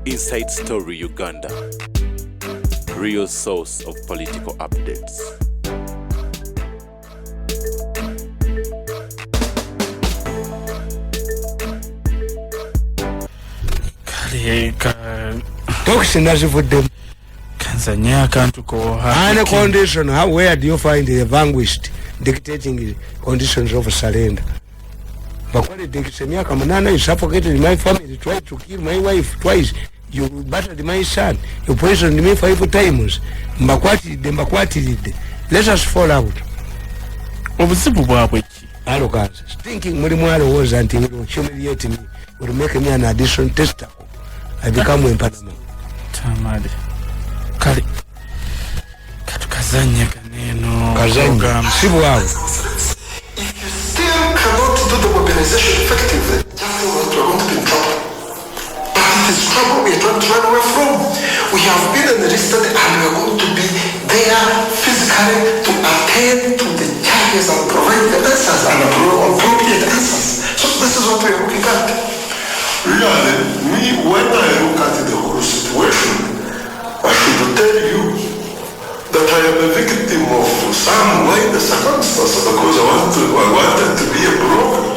Inside Story Uganda, real source of political updates. Any condition, where do you find the vanquished dictating conditions of surrender? Bakwali dictating Kamanana, you suffocated my family, tried to kill my wife twice, you battered my son, you poisoned me 5 times. Mbakwati did. Let us fall out. Arrogance. Thinking Murimaro was until he will humiliate me, will make me an additional testacle. I become in Panama. Tamadi. Kali. Katukazanya kaneno. Kazanya. Sibu wao. If you still cannot do the mobilization effectively, just know that you are going to be in trouble. But it is trouble we are trying to run away from. We have been enlisted and we are going to be there physically to attend to the challenges and provide the answers and appropriate answers. So this is what we are looking at. Really, when I look at the whole situation, I should tell you that I am a victim of some minor circumstances because I wanted to be a broker.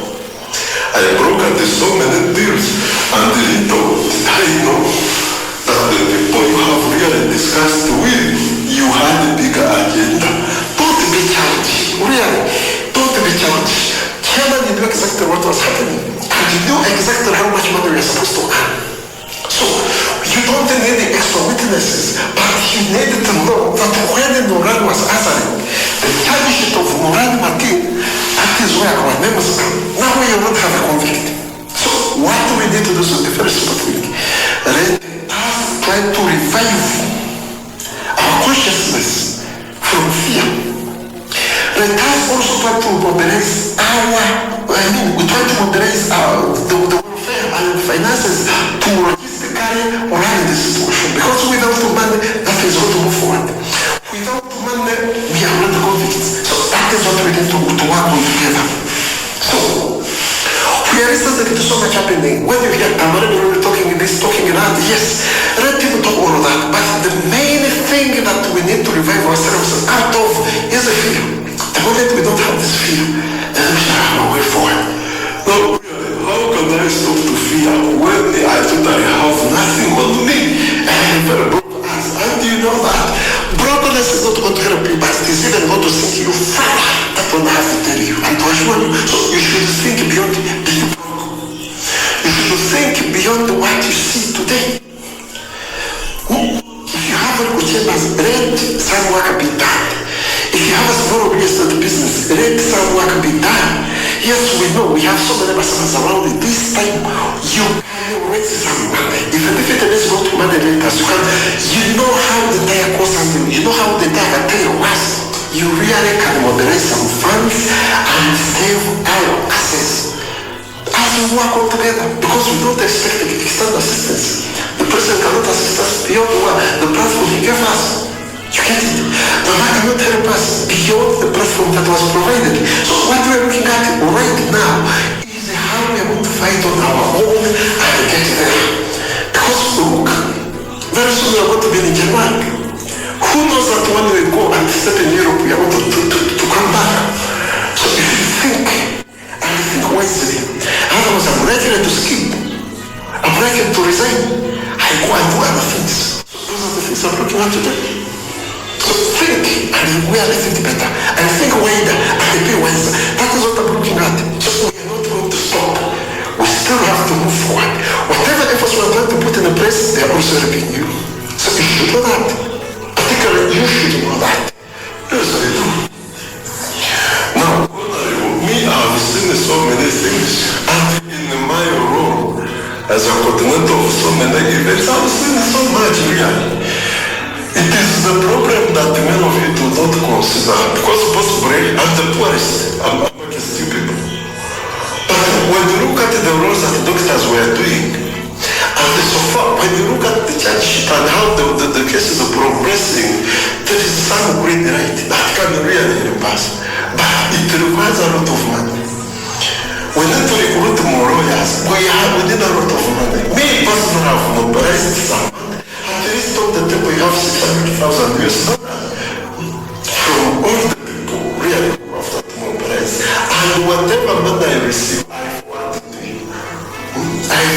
I brokered so many deals, and little did I know that the people you have really discussed with, you had a bigger agenda. Don't be childish, really, don't be childish. Chairman, you knew exactly what was happening, and you knew exactly how much money we were supposed to earn. So, you don't need the extra witnesses, but you needed to know that when Noran was answering, the charge sheet of Noran Martin, that is where our names are. Now we don't have a convict. So, what do we need to do? So, the first thing, let us try to revive our consciousness from fear. Let us also try to mobilize we try to mobilize the welfare and finances to run the situation. Because without money, that is not to move forward. Without money, we are not convicts. So that is what we need to work on together. So, we are listening to so much happening. When you hear Amaru talking this, talking that, yes, let people talk all of that. But the main thing that we need to revive ourselves out of is the fear. The moment we don't have this fear, then we shall have a way forward. No, how can I stop to fear when I thought I have nothing but me and very broken eyes? And you know that brokenness is not going to help you, but it is even going to sink you further. That's what I have to tell you and to assure you. So you should think beyond being broke. You should think beyond what you see today. If you have a good chambers, let some work be done. If you have a small real estate business, let some work be done. Yes, we know we have so many persons around it. This time, you can raise some money. Even if it is not money makers, you know how the entire course and you know how the entire material was. You really can mobilize some funds and save our assets. As we work all together, because we don't expect external assistance. The president cannot assist us beyond the platform he gave us. You get it? But that cannot help us beyond the platform that was provided. So what we are looking at right now is how we are going to fight on our own and get there. Because look, very soon we are going to be in Japan. Who knows that when we go and step in Europe, we are going to come back. So if you think, and think wisely, otherwise I'm ready to skip. I'm ready to resign. I go and do other things. So those are the things I'm looking at today. So think and realize it better and think wider and be wiser. That is what I'm looking at. So we are not going to stop. We still have to move forward. Whatever efforts we are trying to put in place, they are also helping you. So you should know that. Particularly you should know that. Yes, I do. Now, me, I have seen so many things. And in my role as a coordinator of so many events, I have seen so much really. It is the problem that many of you do not consider, because both brave and the poorest are amongst you people. But when you look at the roles that the doctors were doing, and so far, when you look at the charge sheet and how the cases are progressing, there is some great right that can really help us. But it requires a lot of money. We need to recruit more lawyers. We need a lot of money. Me personally have mobilized raised some money. At least on the table you have $600,000 from all the people really who have that mobilized. And whatever money I receive, I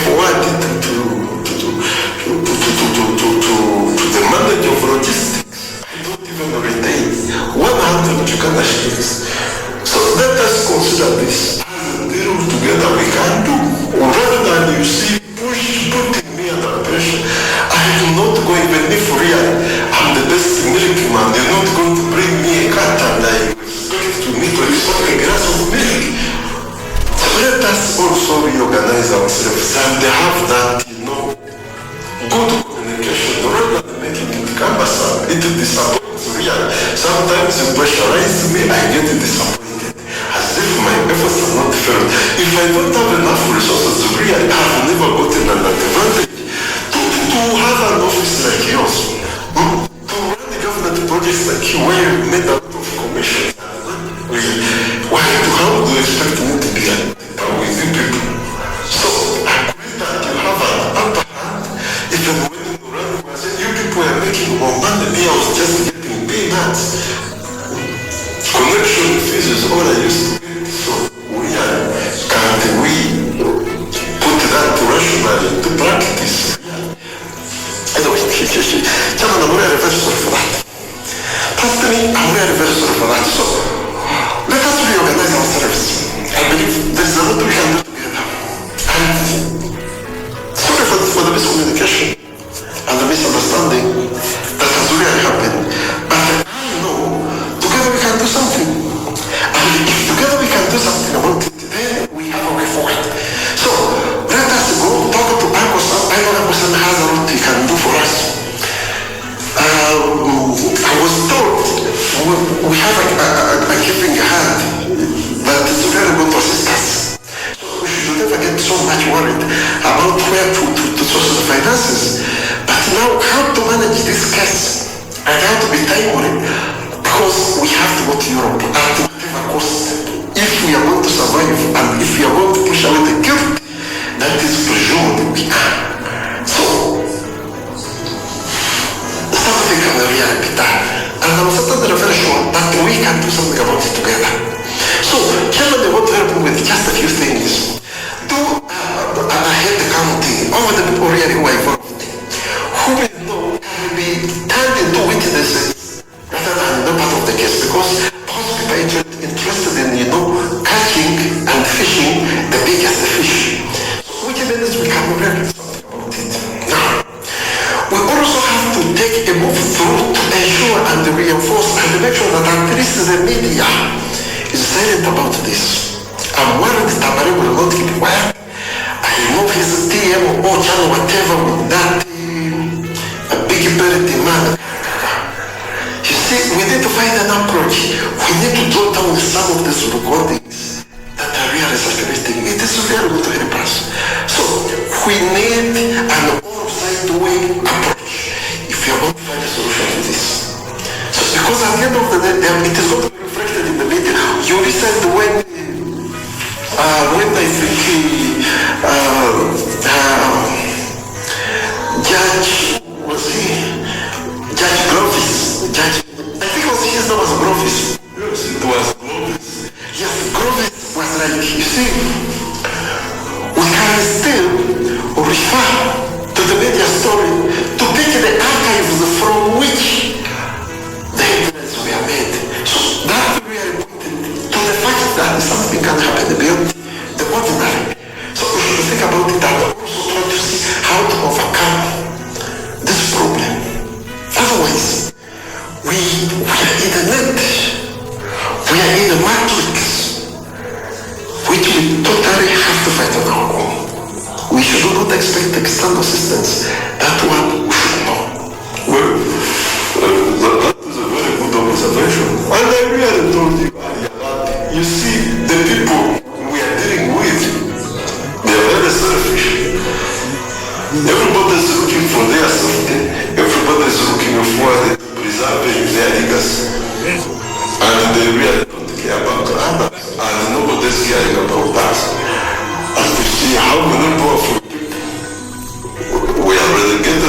forward it to the manager of logistics. I don't even retain 100 Uganda shillings. So let us consider this as a deal together we can do. Rather than you see putting me under pressure, I am not going, even if really I'm the best milk man, you're not going to bring me a cat and I expect to me to export a glass of milk. So let us also reorganize ourselves and have that, good communication rather than making it cumbersome. It disappoints me. Sometimes you pressurize me, I get disappointed. As if my efforts are not felt. If I don't have enough resources, really, I have never gotten an advantage to have an office like yours. To run the government projects like you, where you made a lot of commission. How do you expect me to be with you people? So, I agree that you have an upper hand. Even when you run, you people are making more money. Me, I was just getting peanuts. Connection fees is all I used to get. So, can't we put that rationally into practice? Anyway, I'm really very sorry for that. Personally, I'm really very sorry for that. So, let us reorganize ourselves. I believe there's a lot we can do together. And sorry for the miscommunication and the misunderstanding that has really happened. But I know together we can do something. And if together we can do something about it, then we have a way forward. So let us go talk to Uncle Sam. I know Uncle Sam has a lot he can do for us. I was told we have a giving hand that is very good to assist us. We should never get so much worried about where to source the finances. But now, how to manage this case and how to be timely, because we have to go to Europe at whatever cost. If we are going to survive and if we are going to push away the guilt that is presumed we are. So, something can really be done. And I'm certainly very sure that we can do something about it together. So, Chairman, they want to help me with just a few things. Do a head counting over the people really who are involved, who will know can be turned into witnesses rather than no part of the case, because most people are interested in, catching and fishing the biggest fish. So, which means we can really do something about it. Now, we also have to take a move through to ensure and reinforce and make sure that at least the media is silent about this. I'm worried that Tamari will not keep quiet. I know his TM or channel whatever with that a big birthday man. You see, we need to find an approach. We need to jot down some of these recordings that are really circulating. It is really going to help us. So we need an all-side way approach if we are going to find a solution to this. So because at the end of the day, it is going to be reflected in the media. You listen when I think Judge, was he? Judge Grovis. I think his name was Grovis. Yes, it was Grovis. Yes, Grovis was like, you see, we can still refer to the media story to pick the archives from which the evidence were made. So that really pointed to the fact that something can happen beyond the ordinary. So we should think about it and also try to see how to overcome this problem. Otherwise, we are in the net. We are in a matrix which we totally have to fight on our own. We should not expect external assistance. That one we should know. Well, that is a very good observation. And I really told you earlier that, you see, the people we are dealing with, they are very selfish. Everybody is looking for their safety. Everybody is looking for preserving their legacy. And they really don't care about others. And nobody is caring about us. And you see how many powerful people we are relegated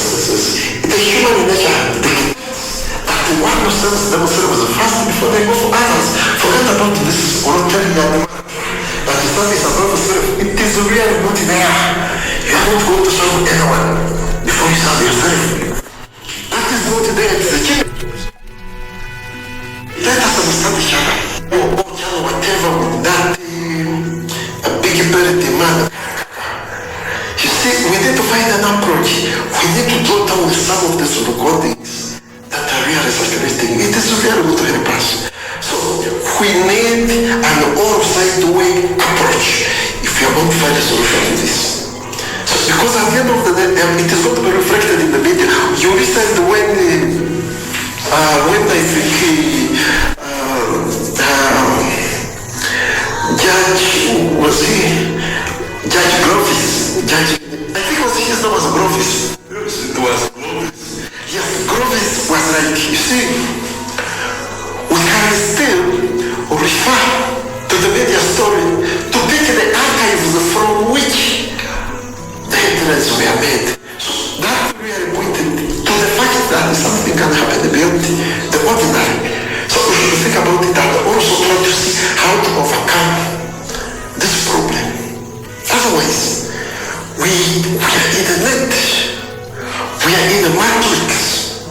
circumstances, the human nature dictates that one yourselves demonstrate was fast before they go for others. Forget about this voluntary animal. That is not is about yourself. It is really not there. You are not going to serve anyone before you serve yourself. That is not there. It's a change. Let us understand each other. Whatever with that a big ability man. You see, we need to find an approach. We need to draw down some of these recordings that are really circulating. It is really going to help us. So we need an all-side way approach if we are going to find a solution to this. So because at the end of the day, it is going to be reflected in the media. You listen when I think Judge Grovis. I think his name was Grovis. It was Grovis. Yes, Grovis was like, you see, we can still refer to the media story to pick the archives from which the headlines were made. So that really pointed to the fact that something can happen beyond the ordinary. So we should think about it and also try to see how to overcome this problem. Otherwise, we are in a net, we are in a matrix,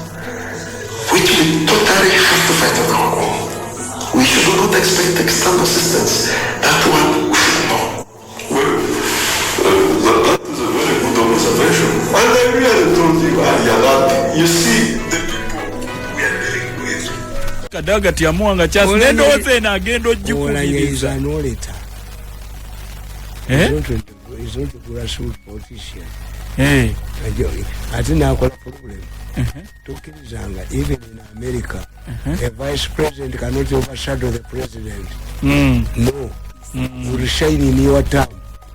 which we totally have to fight on our own. We should not expect external assistance. That one we should know. Well, that is a very good observation. And I really told you earlier that, you see, the people we are dealing with. Kadaga tiamuanga chasi nendo oze na agendo jikubiriza. He's not a grassroots politician. I think I got a problem. Even in America, a vice president cannot overshadow the president. No. Will shine in your town.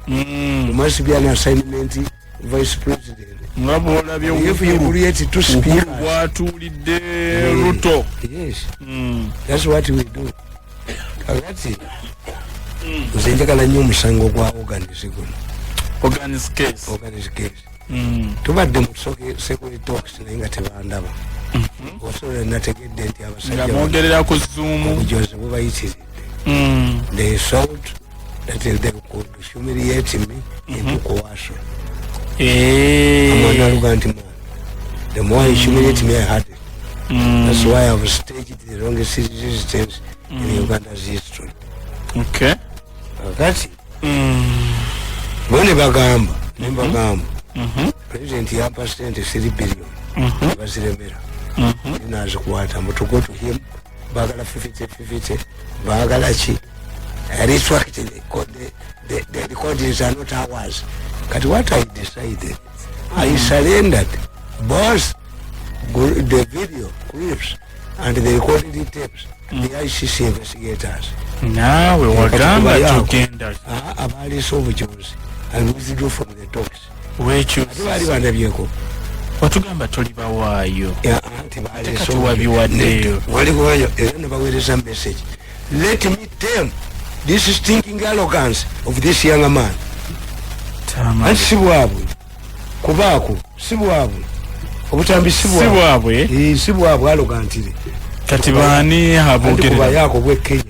There must be an assignment, vice president. If you create two speakers. Yes. That's what we do. That's it. Nzenjagala nnyo musango gwa organize case. Tubadde mu security talks naye nga tebandaba. Osobola nategedde nti abasajja bamwogerera ku Zoom obujozi bubayitiridde. They thought that they could humiliate me into coercion. Amwana aluga nti the more I humiliate me, I had it. That's why I've staged the longest resistance in Uganda's history. Okay. Kati bone bagamba president yampa sente 3 billion baziremera nazikwata mutugo to him bagala 50 bagala chi restructured the recordings are not ours. Kati what I decided, I surrendered both the video clips and the recorded tapes the ICC investigators. Now we were gamba tugenda abali sobujozi and withdraw from the talks. Which you bali bandabyeko watugamba toli bawaayo anti bali kati wabiwaddeyo wali kuwayo era nebaweereza message. Let me tell this is thinking arrogance of this young man. Anti sibwabwe kubaako sibwabwe obutambi sibwabwe arrogantire kati baani aboogera yako bwe Kenya